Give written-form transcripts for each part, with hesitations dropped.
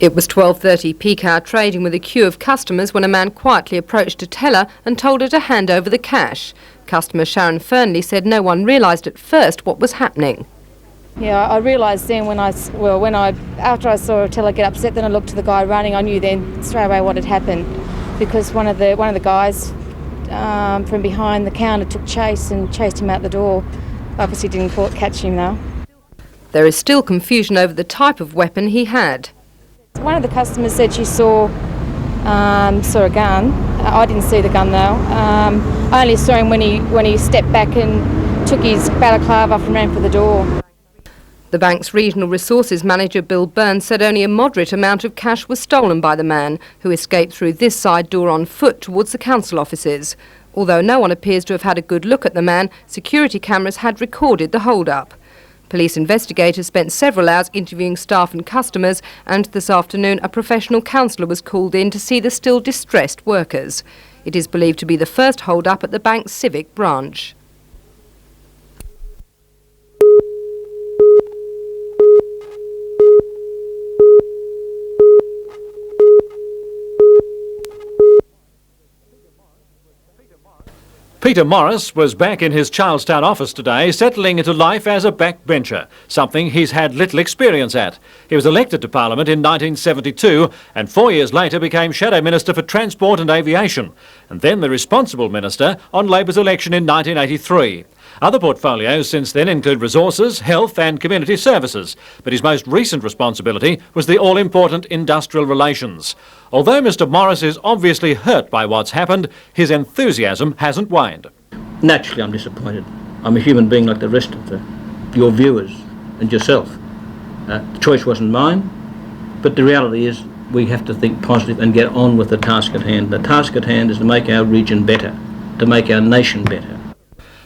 It was 12:30 peak hour trading with a queue of customers when a man quietly approached a teller and told her to hand over the cash. Customer Sharon Fernley said no one realised at first what was happening. Yeah, I realised then after I saw a teller get upset, then I looked to the guy running. I knew then straight away what had happened, because one of the guys from behind the counter took chase and chased him out the door. Obviously didn't catch him though. There is still confusion over the type of weapon he had. One of the customers said she saw a gun. I didn't see the gun though. I only saw him when he stepped back and took his balaclava off and ran for the door. The bank's regional resources manager Bill Burns said only a moderate amount of cash was stolen by the man, who escaped through this side door on foot towards the council offices. Although no one appears to have had a good look at the man, security cameras had recorded the hold-up. Police investigators spent several hours interviewing staff and customers, and this afternoon a professional counsellor was called in to see the still distressed workers. It is believed to be the first hold-up at the bank's Civic branch. Peter Morris was back in his Charlestown office today, settling into life as a backbencher, something he's had little experience at. He was elected to Parliament in 1972 and 4 years later became Shadow Minister for Transport and Aviation, and then the Responsible Minister on Labor's election in 1983. Other portfolios since then include resources, health and community services, but his most recent responsibility was the all-important industrial relations. Although Mr Morris is obviously hurt by what's happened, his enthusiasm hasn't waned. Naturally, I'm disappointed. I'm a human being like the rest of your viewers and yourself. The choice wasn't mine, but the reality is we have to think positive and get on with the task at hand. The task at hand is to make our region better, to make our nation better.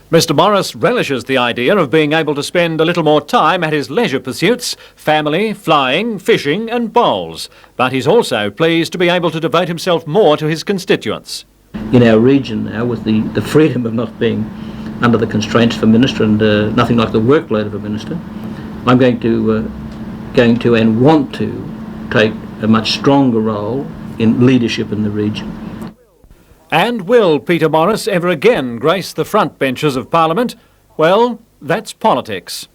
Mr Morris relishes the idea of being able to spend a little more time at his leisure pursuits, family, flying, fishing and bowls. But he's also pleased to be able to devote himself more to his constituents. In our region now, with the freedom of not being under the constraints of a minister and nothing like the workload of a minister, I'm going to and want to take a much stronger role in leadership in the region. And will Peter Morris ever again grace the front benches of Parliament? Well, that's politics.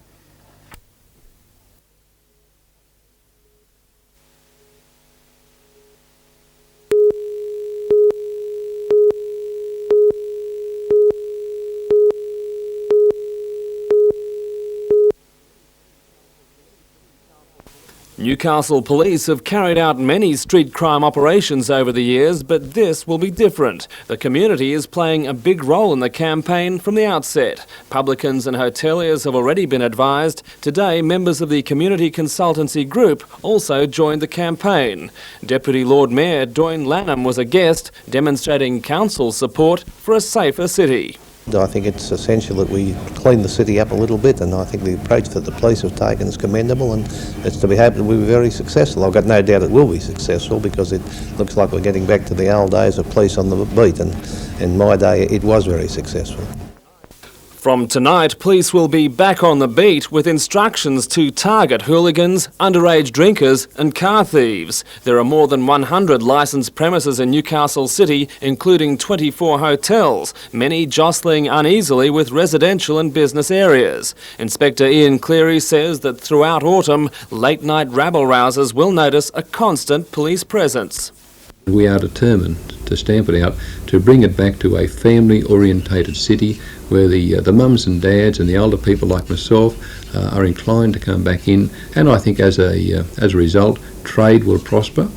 Newcastle police have carried out many street crime operations over the years, but this will be different. The community is playing a big role in the campaign from the outset. Publicans and hoteliers have already been advised. Today, members of the community consultancy group also joined the campaign. Deputy Lord Mayor Doyne Lanham was a guest, demonstrating council support for a safer city. I think it's essential that we clean the city up a little bit, and I think the approach that the police have taken is commendable, and it's to be hoped that we'll be very successful. I've got no doubt it will be successful, because it looks like we're getting back to the old days of police on the beat, and in my day it was very successful. From tonight, police will be back on the beat with instructions to target hooligans, underage drinkers and car thieves. There are more than 100 licensed premises in Newcastle City, including 24 hotels, many jostling uneasily with residential and business areas. Inspector Ian Cleary says that throughout autumn, late-night rabble-rousers will notice a constant police presence. We are determined to stamp it out, to bring it back to a family-orientated city where the mums and dads and the older people like myself are inclined to come back in, and I think as a result trade will prosper,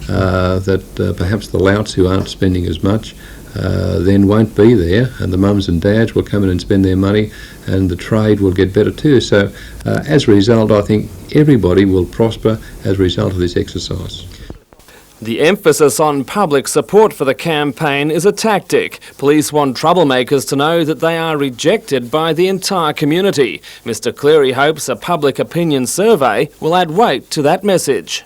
that perhaps the louts who aren't spending as much then won't be there, and the mums and dads will come in and spend their money, and the trade will get better too. So as a result, I think everybody will prosper as a result of this exercise. The emphasis on public support for the campaign is a tactic. Police want troublemakers to know that they are rejected by the entire community. Mr Cleary hopes a public opinion survey will add weight to that message.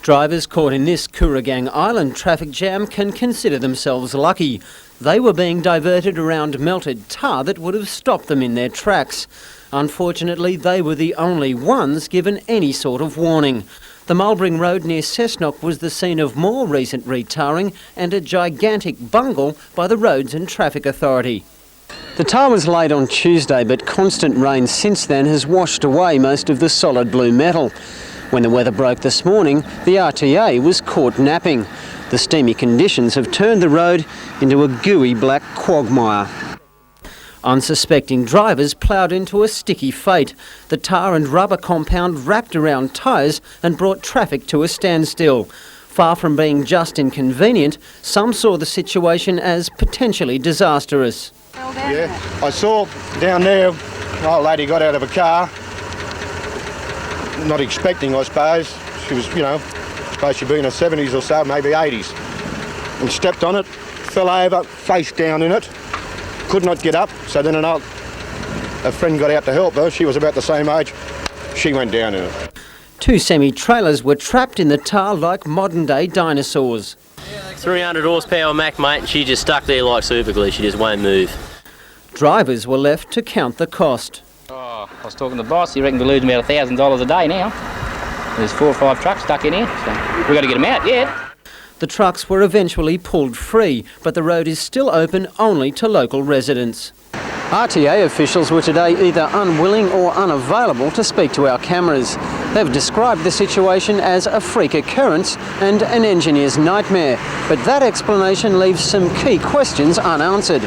Drivers caught in this Kooragang Island traffic jam can consider themselves lucky. They were being diverted around melted tar that would have stopped them in their tracks. Unfortunately, they were the only ones given any sort of warning. The Mulbring Road near Cessnock was the scene of more recent retarring and a gigantic bungle by the Roads and Traffic Authority. The tar was laid on Tuesday, but constant rain since then has washed away most of the solid blue metal. When the weather broke this morning, the RTA was caught napping. The steamy conditions have turned the road into a gooey black quagmire. Unsuspecting drivers ploughed into a sticky fate. The tar and rubber compound wrapped around tyres and brought traffic to a standstill. Far from being just inconvenient, some saw the situation as potentially disastrous. Yeah, I saw down there, an old lady got out of a car, not expecting, I suppose. She was, supposed to be in her 70s or so, maybe 80s, and stepped on it, fell over, face down in it, could not get up. So then a friend got out to help her. She was about the same age. She went down in it. Two semi-trailers were trapped in the tar like modern-day dinosaurs. 300 horsepower Mack, mate, and she just stuck there like super glue. She just won't move. Drivers were left to count the cost. I was talking to the boss. He reckoned we're losing about $1,000 a day now. There's 4 or 5 trucks stuck in here, so we've got to get them out, yeah. The trucks were eventually pulled free, but the road is still open only to local residents. RTA officials were today either unwilling or unavailable to speak to our cameras. They've described the situation as a freak occurrence and an engineer's nightmare, but that explanation leaves some key questions unanswered.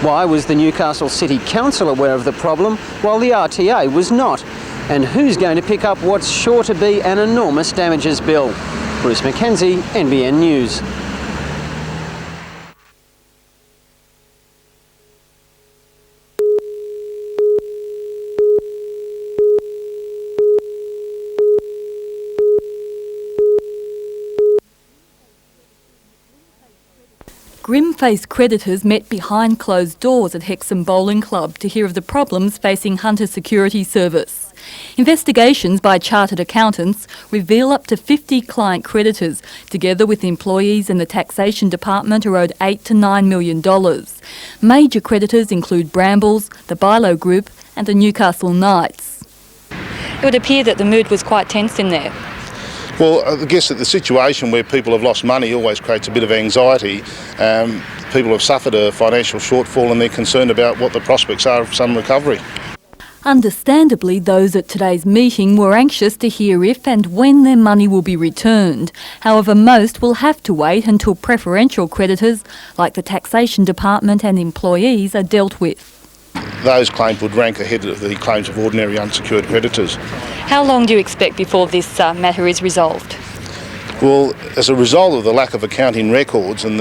Why was the Newcastle City Council aware of the problem while the RTA was not? And who's going to pick up what's sure to be an enormous damages bill? Bruce Mackenzie, NBN News. Grim-faced creditors met behind closed doors at Hexham Bowling Club to hear of the problems facing Hunter Security Service. Investigations by chartered accountants reveal up to 50 client creditors, together with employees in the taxation department, are owed $8 to $9 million. Major creditors include Brambles, the Bilo Group and the Newcastle Knights. It would appear that the mood was quite tense in there. Well, I guess that the situation where people have lost money always creates a bit of anxiety. People have suffered a financial shortfall and they're concerned about what the prospects are of some recovery. Understandably, those at today's meeting were anxious to hear if and when their money will be returned. However, most will have to wait until preferential creditors, like the taxation department and employees, are dealt with. Those claims would rank ahead of the claims of ordinary unsecured creditors. How long do you expect before this matter is resolved? Well, as a result of the lack of accounting records and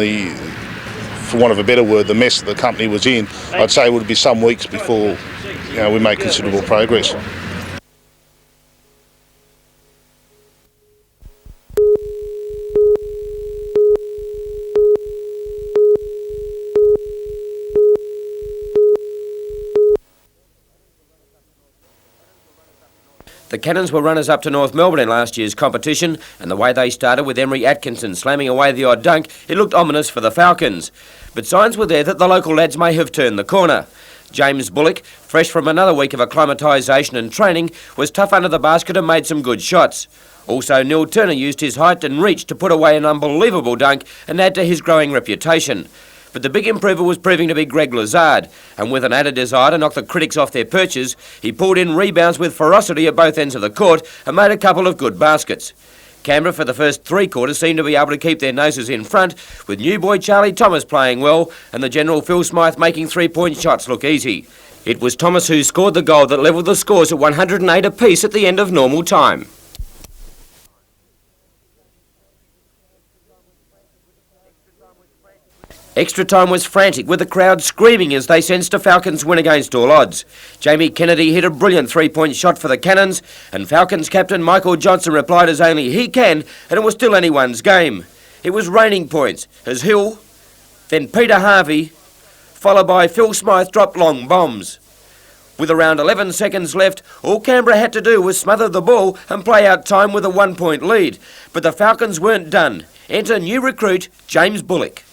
for want of a better word, the mess that the company was in, I'd say it would be some weeks before we make considerable progress. The Cannons were runners-up to North Melbourne in last year's competition, and the way they started with Emery Atkinson slamming away the odd dunk, it looked ominous for the Falcons. But signs were there that the local lads may have turned the corner. James Bullock, fresh from another week of acclimatisation and training, was tough under the basket and made some good shots. Also, Neil Turner used his height and reach to put away an unbelievable dunk and add to his growing reputation. But the big improver was proving to be Greg Lazard, and with an added desire to knock the critics off their perches, he pulled in rebounds with ferocity at both ends of the court and made a couple of good baskets. Canberra for the first 3 quarters seemed to be able to keep their noses in front, with new boy Charlie Thomas playing well and the general Phil Smythe making 3-point shots look easy. It was Thomas who scored the goal that levelled the scores at 108 apiece at the end of normal time. Extra time was frantic, with the crowd screaming as they sensed a Falcons win against all odds. Jamie Kennedy hit a brilliant 3-point shot for the Cannons, and Falcons captain Michael Johnson replied as only he can, and it was still anyone's game. It was raining points as Hill, then Peter Harvey, followed by Phil Smythe dropped long bombs. With around 11 seconds left, all Canberra had to do was smother the ball and play out time with a 1-point lead. But the Falcons weren't done. Enter new recruit James Bullock.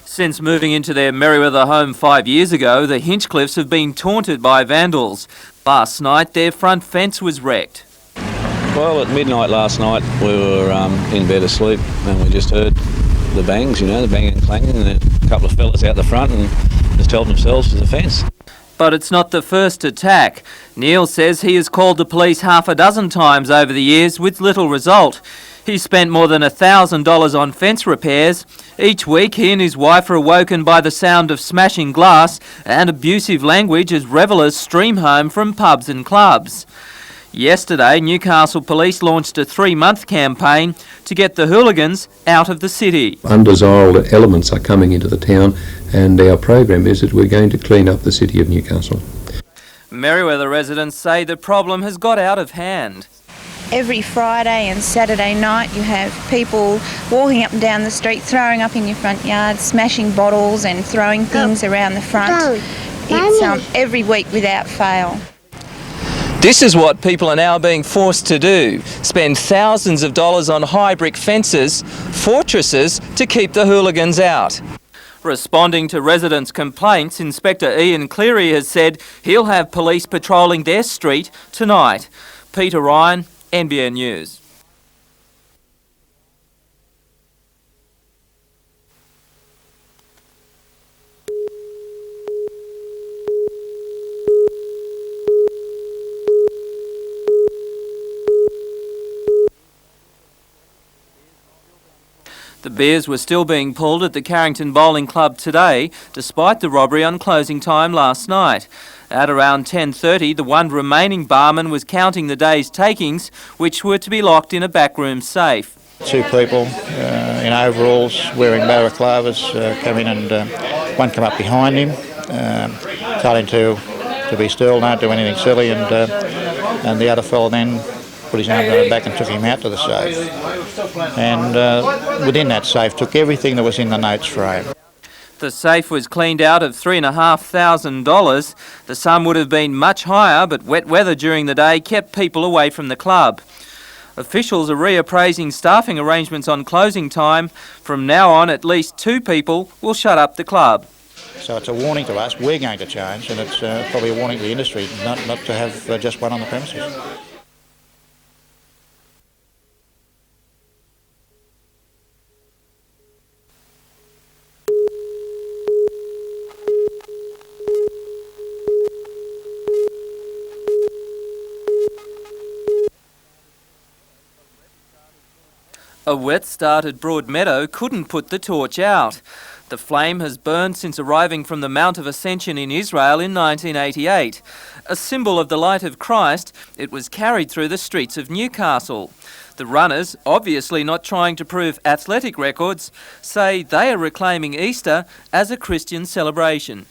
Since moving into their Merewether home 5 years ago, the Hinchcliffes have been taunted by vandals. Last night, their front fence was wrecked. Well, at midnight last night, we were in bed asleep and we just heard the bangs, the banging and clanging, and a couple of fellas out the front and just helped themselves to the fence. But it's not the first attack. Neil says he has called the police half a dozen times over the years with little result. He spent more than $1,000 on fence repairs. Each week he and his wife are awoken by the sound of smashing glass and abusive language as revellers stream home from pubs and clubs. Yesterday, Newcastle Police launched a 3-month campaign to get the hooligans out of the city. Undesirable elements are coming into the town, and our program is that we're going to clean up the city of Newcastle. Merewether residents say the problem has got out of hand. Every Friday and Saturday night you have people walking up and down the street, throwing up in your front yard, smashing bottles and throwing things around the front. It's every week without fail. This is what people are now being forced to do, spend thousands of dollars on high brick fences, fortresses, to keep the hooligans out. Responding to residents' complaints, Inspector Ian Cleary has said he'll have police patrolling their street tonight. Peter Ryan, NBN News. The beers were still being pulled at the Carrington Bowling Club today, despite the robbery on closing time last night. At around 10:30, the one remaining barman was counting the day's takings, which were to be locked in a backroom safe. 2 people in overalls wearing balaclavas come in and one come up behind him, told him to be still, don't do anything silly, and the other fellow then put his arm around the back and took him out to the safe. And within that safe took everything that was in the notes frame. The safe was cleaned out of $3,500. The sum would have been much higher, but wet weather during the day kept people away from the club. Officials are reappraising staffing arrangements on closing time. From now on, at least 2 people will shut up the club. So it's a warning to us, we're going to change, and it's probably a warning to the industry not to have just one on the premises. A wet start at Broadmeadow couldn't put the torch out. The flame has burned since arriving from the Mount of Ascension in Israel in 1988. A symbol of the light of Christ, it was carried through the streets of Newcastle. The runners, obviously not trying to prove athletic records, say they are reclaiming Easter as a Christian celebration.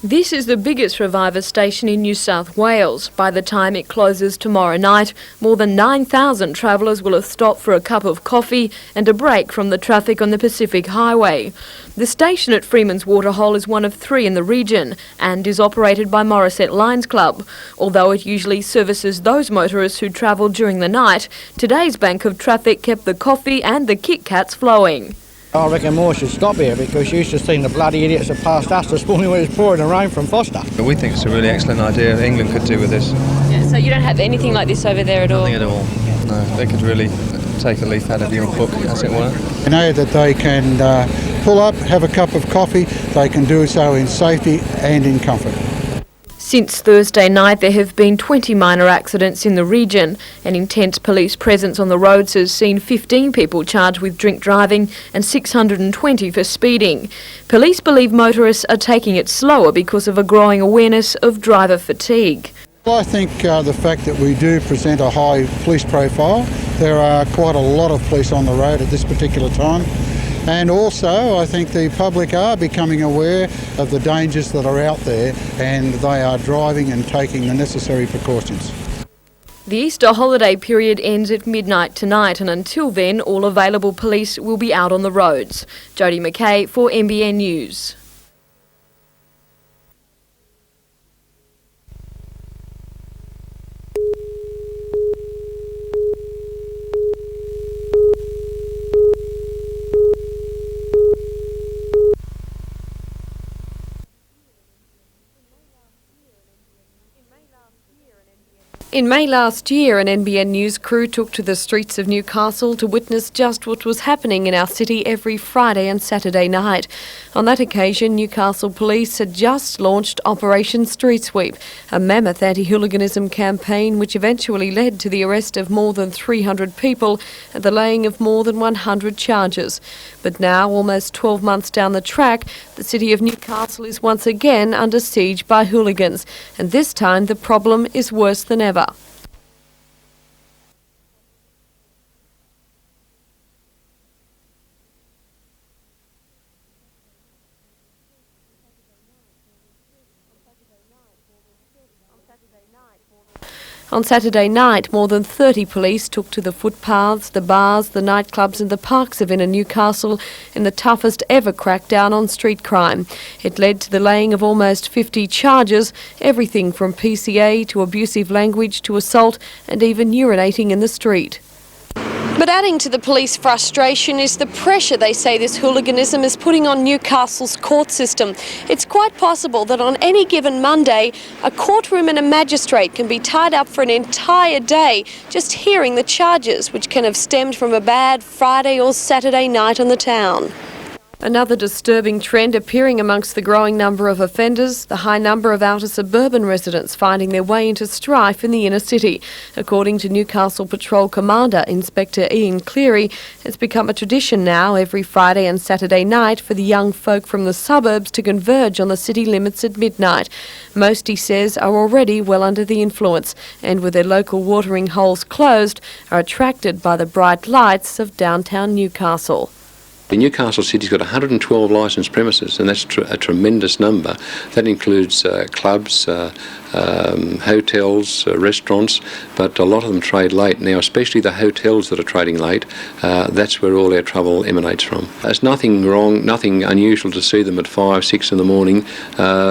This is the biggest reviver station in New South Wales. By the time it closes tomorrow night, more than 9,000 travellers will have stopped for a cup of coffee and a break from the traffic on the Pacific Highway. The station at Freeman's Waterhole is one of 3 in the region and is operated by Morisset Lions Club. Although it usually services those motorists who travel during the night, today's bank of traffic kept the coffee and the Kit Kats flowing. I reckon more should stop here because you used to see the bloody idiots that passed us this morning when it was pouring the rain from Foster. We think it's a really excellent idea England could do with this. Yeah, so you don't have anything like this over there at all? Nothing at all. No, they could really take a leaf out of your book, as it were. They know that they can pull up, have a cup of coffee. They can do so in safety and in comfort. Since Thursday night, there have been 20 minor accidents in the region. An intense police presence on the roads has seen 15 people charged with drink driving and 620 for speeding. Police believe motorists are taking it slower because of a growing awareness of driver fatigue. I think the fact that we do present a high police profile, there are quite a lot of police on the road at this particular time. And also, I think the public are becoming aware of the dangers that are out there, and they are driving and taking the necessary precautions. The Easter holiday period ends at midnight tonight, and until then, all available police will be out on the roads. Jodie McKay for NBN News. In May last year, an NBN News crew took to the streets of Newcastle to witness just what was happening in our city every Friday and Saturday night. On that occasion, Newcastle Police had just launched Operation Street Sweep, a mammoth anti-hooliganism campaign which eventually led to the arrest of more than 300 people and the laying of more than 100 charges. But now, almost 12 months down the track, the city of Newcastle is once again under siege by hooligans, and this time the problem is worse than ever. On Saturday night, more than 30 police took to the footpaths, the bars, the nightclubs and the parks of inner Newcastle in the toughest ever crackdown on street crime. It led to the laying of almost 50 charges, everything from PCA to abusive language to assault and even urinating in the street. But adding to the police frustration is the pressure they say this hooliganism is putting on Newcastle's court system. It's quite possible that on any given Monday, a courtroom and a magistrate can be tied up for an entire day just hearing the charges, which can have stemmed from a bad Friday or Saturday night on the town. Another disturbing trend appearing amongst the growing number of offenders, the high number of outer suburban residents finding their way into strife in the inner city. According to Newcastle Patrol Commander Inspector Ian Cleary, it's become a tradition now every Friday and Saturday night for the young folk from the suburbs to converge on the city limits at midnight. Most, he says, are already well under the influence and with their local watering holes closed are attracted by the bright lights of downtown Newcastle. The Newcastle City's got 112 licensed premises, and that's a tremendous number. That includes clubs, hotels, restaurants, but a lot of them trade late. Now, especially the hotels that are trading late, that's where all our trouble emanates from. There's nothing wrong, nothing unusual to see them at 5, 6 in the morning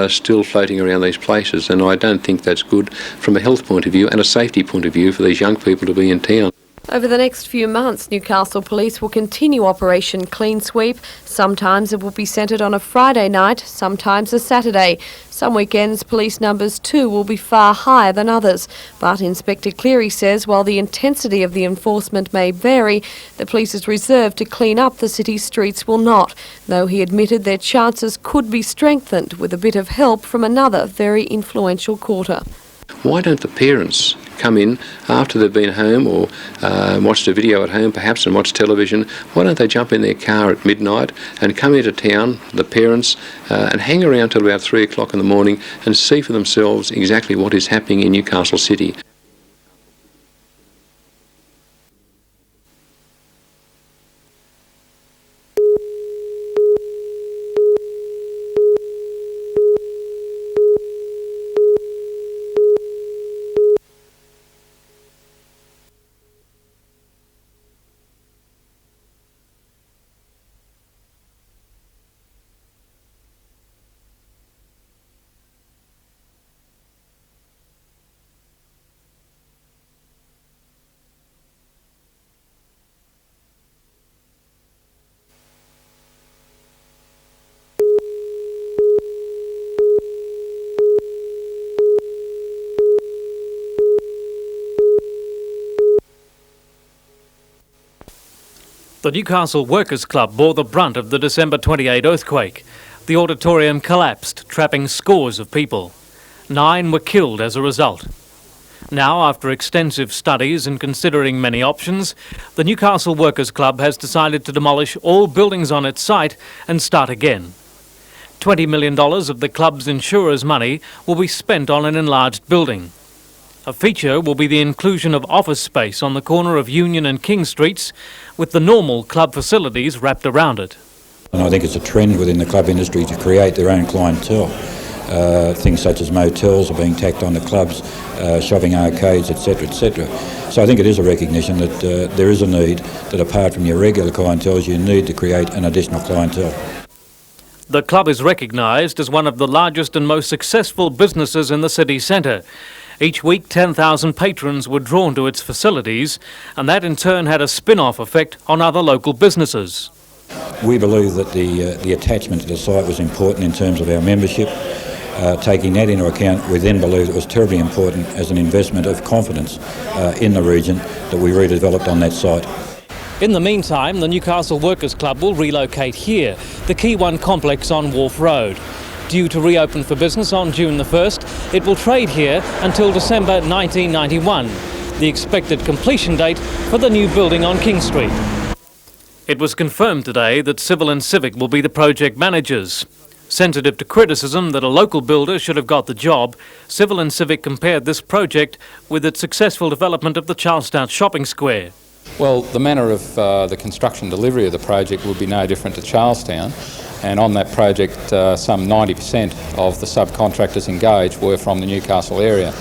still floating around these places, and I don't think that's good from a health point of view and a safety point of view for these young people to be in town. Over the next few months, Newcastle Police will continue Operation Clean Sweep. Sometimes it will be centred on a Friday night, sometimes a Saturday. Some weekends, police numbers too will be far higher than others. But Inspector Cleary says while the intensity of the enforcement may vary, the police's reserve to clean up the city's streets will not, though he admitted their chances could be strengthened with a bit of help from another very influential quarter. Why don't the parents come in after they've been home or watched a video at home perhaps and watched television? Why don't they jump in their car at midnight and come into town, the parents, and hang around till about 3 o'clock in the morning and see for themselves exactly what is happening in Newcastle City? The Newcastle Workers' Club bore the brunt of the December 28 earthquake. The auditorium collapsed, trapping scores of people. 9 were killed as a result. Now, after extensive studies and considering many options, the Newcastle Workers' Club has decided to demolish all buildings on its site and start again. $20 million of the club's insurers' money will be spent on an enlarged building. A feature will be the inclusion of office space on the corner of Union and King Streets, with the normal club facilities wrapped around it. And I think it's a trend within the club industry to create their own clientele. Things such as motels are being tacked on the clubs, shopping arcades, etc., etc. So I think it is a recognition that there is a need that apart from your regular clientele, you need to create an additional clientele. The club is recognised as one of the largest and most successful businesses in the city centre. Each week, 10,000 patrons were drawn to its facilities, and that in turn had a spin-off effect on other local businesses. We believe that the attachment to the site was important in terms of our membership. Taking that into account, we then believed it was terribly important as an investment of confidence in the region that we redeveloped on that site. In the meantime, the Newcastle Workers' Club will relocate here, the Key One complex on Wharf Road. Due to reopen for business on June the 1st, it will trade here until December 1991, the expected completion date for the new building on King Street. It was confirmed today that Civil and Civic will be the project managers. Sensitive to criticism that a local builder should have got the job, Civil and Civic compared this project with its successful development of the Charlestown shopping square. Well, the manner of the construction delivery of the project would be no different to Charlestown. And on that project, some 90% of the subcontractors engaged were from the Newcastle area.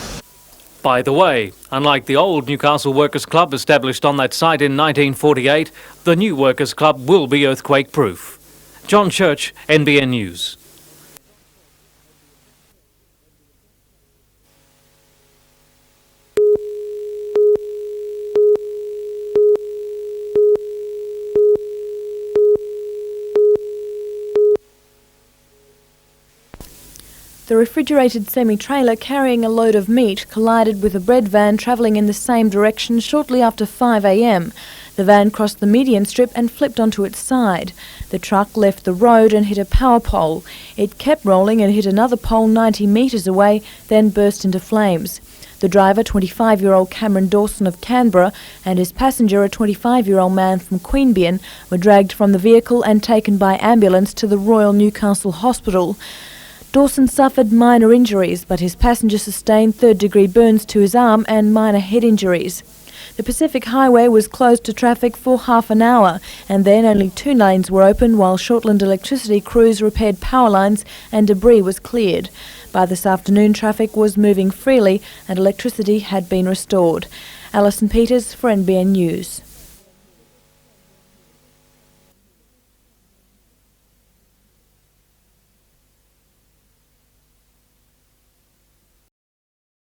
By the way, unlike the old Newcastle Workers' Club established on that site in 1948, the new Workers' Club will be earthquake-proof. John Church, NBN News. The refrigerated semi-trailer carrying a load of meat collided with a bread van travelling in the same direction shortly after 5 a.m. The van crossed the median strip and flipped onto its side. The truck left the road and hit a power pole. It kept rolling and hit another pole 90 metres away, then burst into flames. The driver, 25-year-old Cameron Dawson of Canberra, and his passenger, a 25-year-old man from Queanbeyan, were dragged from the vehicle and taken by ambulance to the Royal Newcastle Hospital. Dawson suffered minor injuries, but his passenger sustained third-degree burns to his arm and minor head injuries. The Pacific Highway was closed to traffic for half an hour, and then only 2 lanes were open while Shortland electricity crews repaired power lines and debris was cleared. By this afternoon, traffic was moving freely and electricity had been restored. Alison Peters for NBN News.